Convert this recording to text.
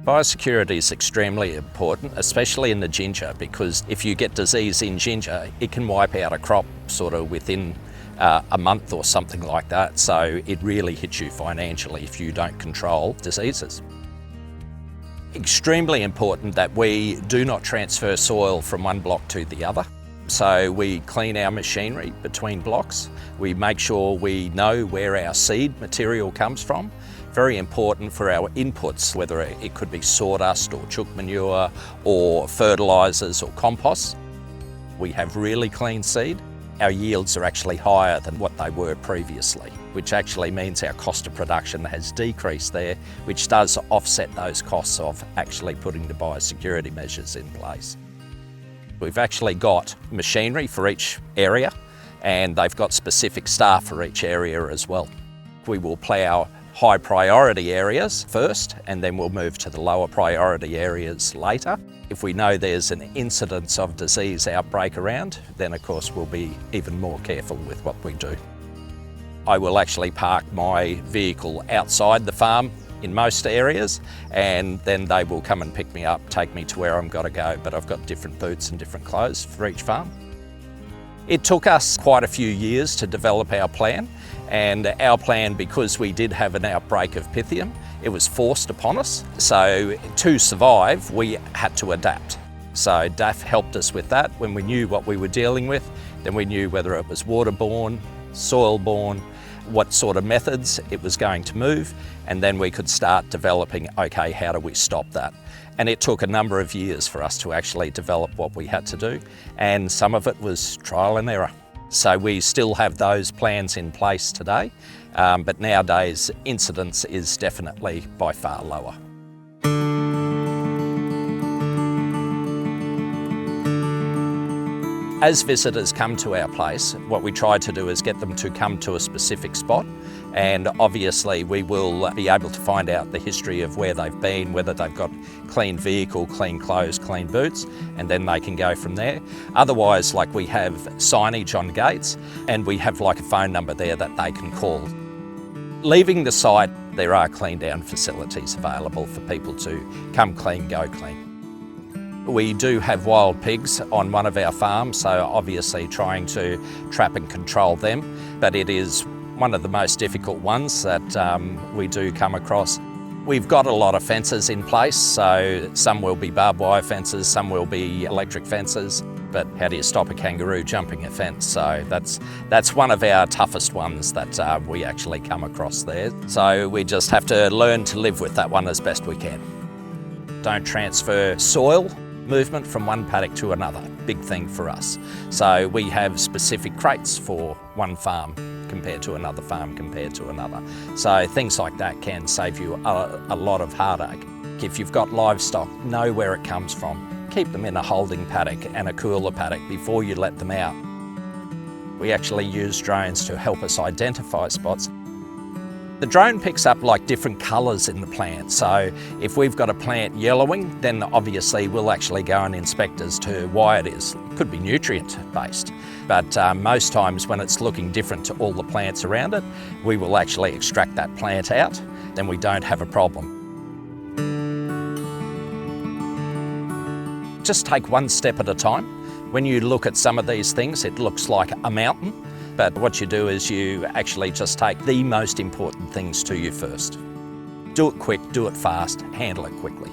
Biosecurity is extremely important, especially in the ginger, because if you get disease in ginger, it can wipe out a crop sort of within a month or something like that. So it really hits you financially if you don't control diseases. Extremely important that we do not transfer soil from one block to the other. So we clean our machinery between blocks. We make sure we know where our seed material comes from. Very important for our inputs, whether it could be sawdust or chook manure or fertilisers or compost. We have really clean seed. Our yields are actually higher than what they were previously, which actually means our cost of production has decreased there, which does offset those costs of actually putting the biosecurity measures in place. We've actually got machinery for each area, and they've got specific staff for each area as well. We will plough high priority areas first, and then we'll move to the lower priority areas later. If we know there's an incidence of disease outbreak around, then of course we'll be even more careful with what we do. I will actually park my vehicle outside the farm in most areas, and then they will come and pick me up, take me to where I'm got to go, but I've got different boots and different clothes for each farm. It took us quite a few years to develop our plan, and our plan, because we did have an outbreak of Pythium, it was forced upon us. So to survive, we had to adapt. So DAF helped us with that. When we knew what we were dealing with, then we knew whether it was waterborne, soil-borne, what sort of methods it was going to move, and then we could start developing, okay, how do we stop that? And it took a number of years for us to actually develop what we had to do, and some of it was trial and error. So we still have those plans in place today, but nowadays incidence is definitely by far lower. As visitors come to our place, what we try to do is get them to come to a specific spot, and obviously we will be able to find out the history of where they've been, whether they've got clean vehicle, clean clothes, clean boots, and then they can go from there. Otherwise, like, we have signage on gates, and we have like a phone number there that they can call. Leaving the site, there are clean down facilities available for people to come clean, go clean. We do have wild pigs on one of our farms, so obviously trying to trap and control them, but it is one of the most difficult ones that we do come across. We've got a lot of fences in place, so some will be barbed wire fences, some will be electric fences, but how do you stop a kangaroo jumping a fence? So that's one of our toughest ones that we actually come across there. So we just have to learn to live with that one as best we can. Don't transfer soil movement from one paddock to another, big thing for us. So we have specific crates for one farm compared to another farm compared to another. So things like that can save you a lot of heartache. If you've got livestock, know where it comes from. Keep them in a holding paddock and a cooler paddock before you let them out. We actually use drones to help us identify spots. The drone picks up like different colours in the plant, so if we've got a plant yellowing, then obviously we'll actually go and inspect as to why it is. It could be nutrient based, but most times when it's looking different to all the plants around it, we will actually extract that plant out, then we don't have a problem. Just take one step at a time. When you look at some of these things, it looks like a mountain. But what you do is you actually just take the most important things to you first. Do it quick, do it fast, handle it quickly.